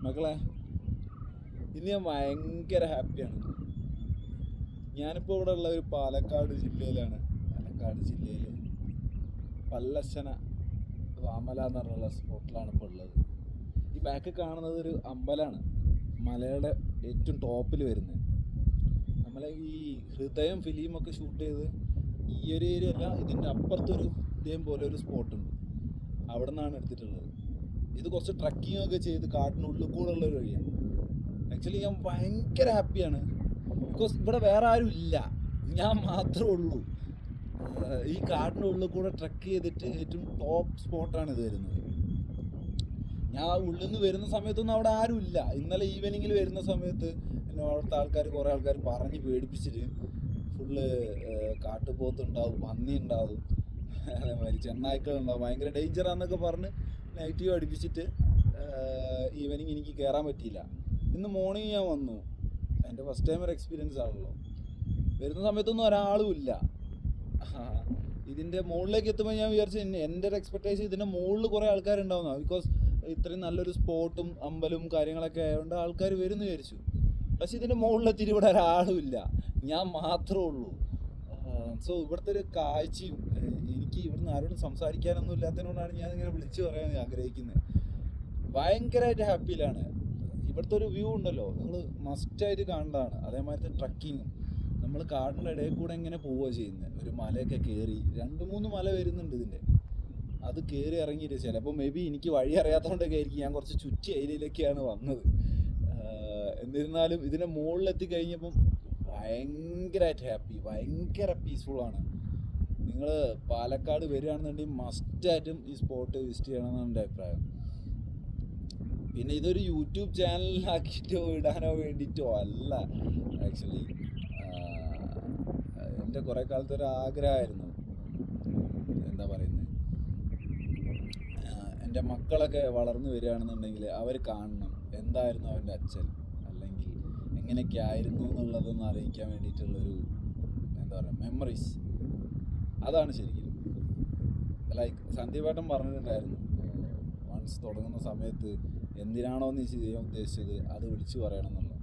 മക്കളെ, ഇന്ന് ഞാൻ ഭയങ്കര ഹാപ്പിയാണ്. ഞാനിപ്പോൾ ഇവിടെ ഉള്ള ഒരു പാലക്കാട് ജില്ലയിലാണ്. പാലക്കാട് ജില്ലയിൽ പല്ലശ്ശന വാമല എന്ന് പറഞ്ഞുള്ള സ്പോട്ടിലാണ് ഇപ്പോൾ ഉള്ളത്. ഈ ബാക്കിൽ കാണുന്നത് ഒരു അമ്പലമാണ്, മലയുടെ ഏറ്റവും ടോപ്പിൽ വരുന്നത്. നമ്മളെ ഈ ഹൃദയം ഫിലിമൊക്കെ ഷൂട്ട് ചെയ്ത് ഈ ഒരു ഏരിയ അല്ല, ഇതിൻ്റെ അപ്പുറത്തൊരു ഇതേപോലെ ഒരു സ്പോട്ടുണ്ട്, അവിടെ നിന്നാണ് എടുത്തിട്ടുള്ളത്. ഇത് കുറച്ച് ട്രക്കിംഗ് ഒക്കെ ചെയ്ത് കാട്ടിനുള്ളിൽ കൂടെ ഉള്ളൊരു വഴിയാണ്. ആക്ച്വലി ഞാൻ ഭയങ്കര ഹാപ്പിയാണ്. ബിക്കോസ് ഇവിടെ വേറെ ആരും ഇല്ല, ഞാൻ മാത്രമേ ഉള്ളൂ. ഈ കാടിനുള്ളിൽ കൂടെ ട്രക്ക് ചെയ്തിട്ട് ഏറ്റവും ടോപ്പ് സ്പോട്ടാണ് ഇത് വരുന്നത്. ഞാൻ ഉള്ളിൽ നിന്ന് വരുന്ന സമയത്തൊന്നും അവിടെ ആരും ഇല്ല. ഇന്നലെ ഈവനിങ്ങിൽ വരുന്ന സമയത്ത് എന്നെ അവിടുത്തെ കുറേ ആൾക്കാർ പറഞ്ഞ് പേടിപ്പിച്ചിട്ട് ഫുള്ള് കാട്ടുപോത്തുണ്ടാവും, പന്നി ഉണ്ടാവും, അതേമാതിരി ചെന്നായ്ക്കളുണ്ടാവും, ഭയങ്കര ഡേഞ്ചറാന്നൊക്കെ പറഞ്ഞ് നെഗറ്റീവ് അടിപ്പിച്ചിട്ട് ഈവനിങ് എനിക്ക് കയറാൻ പറ്റിയില്ല. ഇന്ന് മോർണിംഗ് ഞാൻ വന്നു. എൻ്റെ ഫസ്റ്റ് ടൈം ഒരു എക്സ്പീരിയൻസ് ആണല്ലോ. വരുന്ന സമയത്തൊന്നും ഒരാളും ഇല്ല. ഇതിൻ്റെ മുകളിലേക്ക് എത്തുമ്പോൾ ഞാൻ വിചാരിച്ചു എൻ്റെ ഒരു എക്സ്പെക്ടേഷൻ ഇതിൻ്റെ മുകളിൽ കുറേ ആൾക്കാരുണ്ടാവുന്ന, ബിക്കോസ് ഇത്രയും നല്ലൊരു സ്പോട്ടും അമ്പലവും കാര്യങ്ങളൊക്കെ ആയതുകൊണ്ട് ആൾക്കാർ വരുമെന്ന് വിചാരിച്ചു. പക്ഷെ ഇതിൻ്റെ മുകളിലെത്തിയിട്ട് ഇവിടെ ഒരാളും ഇല്ല, ഞാൻ മാത്രമേ ഉള്ളൂ. സോ ഇവിടുത്തെ ഒരു കാഴ്ചയും എനിക്ക് ഇവിടുന്ന് ആരോടും സംസാരിക്കാനൊന്നും ഇല്ലാത്തതിനോടാണ് ഞാൻ ഇങ്ങനെ വിളിച്ചു പറയാൻ ആഗ്രഹിക്കുന്നത്. ഭയങ്കരമായിട്ട് ഹാപ്പിയിലാണ്. ഇവിടുത്തെ ഒരു വ്യൂ ഉണ്ടല്ലോ, നിങ്ങൾ മസ്റ്റായിട്ട് കാണേണ്ടതാണ്. അതേമാതിരി ട്രക്കിങ്ങും നമ്മൾ കാടിൻ്റെ ഇടയിൽ കൂടെ ഇങ്ങനെ പോവുക ചെയ്യുന്നത്. ഒരു മലയൊക്കെ കയറി 2-3 മല വരുന്നുണ്ട് ഇതിൻ്റെ. അത് കയറി ഇറങ്ങിയിട്ട് ചിലപ്പോൾ മേ ബി എനിക്ക് വഴി അറിയാത്തതുകൊണ്ടൊക്കെ ആയിരിക്കും ഞാൻ കുറച്ച് ചുറ്റി ഏരിയയിലേക്കാണ് വന്നത്. എന്നിരുന്നാലും ഇതിൻ്റെ മുകളിലെത്തി കഴിഞ്ഞപ്പം ഭയങ്കരമായിട്ട് ഹാപ്പി, ഭയങ്കര പീസ്ഫുള്ളാണ്. നിങ്ങൾ പാലക്കാട് വരികയാണെന്നുണ്ടെങ്കിൽ മസ്റ്റായിട്ടും ഈ സ്പോട്ട് വിസിറ്റ് ചെയ്യണമെന്നാണ് എൻ്റെ അഭിപ്രായം. പിന്നെ ഇതൊരു യൂട്യൂബ് ചാനലിലാക്കിയിട്ടോ ഇടാനോ വേണ്ടിയിട്ടോ അല്ല. ആക്ച്വലി എൻ്റെ കുറേ കാലത്തെ ഒരു ആഗ്രഹമായിരുന്നു. എന്താ പറയുന്നത്, എൻ്റെ മക്കളൊക്കെ വളർന്നു വരികയാണെന്നുണ്ടെങ്കിൽ അവർ കാണണം എന്തായിരുന്നു അവൻ്റെ അച്ഛൻ, അല്ലെങ്കിൽ എങ്ങനെയൊക്കെ ആയിരുന്നു എന്നുള്ളതൊന്ന് അറിയിക്കാൻ വേണ്ടിയിട്ടുള്ളൊരു എന്താ പറയുക മെമ്മറീസ്. അതാണ് ശരിക്കും. ലൈക്ക് സന്ദീപേട്ടൻ പറഞ്ഞിട്ടുണ്ടായിരുന്നു, വൺസ് തുടങ്ങുന്ന സമയത്ത് എന്തിനാണോ നീ ചെയ്യാൻ ഉദ്ദേശിച്ചത് അത് വിളിച്ചു പറയണം എന്നുള്ളത്.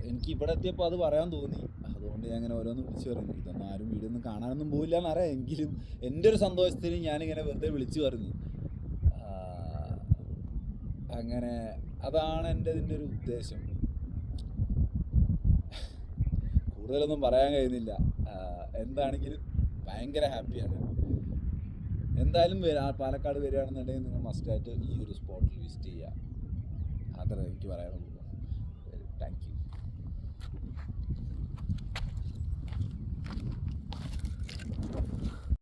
എനിക്ക് ഇവിടെ എത്തിയപ്പോൾ അത് പറയാൻ തോന്നി, അതുകൊണ്ട് ഞാൻ ഇങ്ങനെ ഓരോന്ന് വിളിച്ചു പറഞ്ഞു. ഇതൊന്നും ആരും വീഡിയോ ഒന്നും കാണാനൊന്നും പോയില്ല എന്നറിയാം, എങ്കിലും എൻ്റെ ഒരു സന്തോഷത്തിന് ഞാനിങ്ങനെ വെറുതെ വിളിച്ചു പറഞ്ഞു. അങ്ങനെ അതാണ് ഇതിൻ്റെ ഒരു ഉദ്ദേശം. കൂടുതലൊന്നും പറയാൻ കഴിയുന്നില്ല. എന്താണെങ്കിലും ഭയങ്കര ഹാപ്പിയാണ്. എന്തായാലും പാലക്കാട് വരികയാണെന്നുണ്ടെങ്കിൽ നിങ്ങൾ മസ്റ്റായിട്ട് ഈ ഒരു സ്പോട്ടിൽ വിസിറ്റ് ചെയ്യുക. അത്രേ എനിക്ക് പറയാനുള്ളൂ.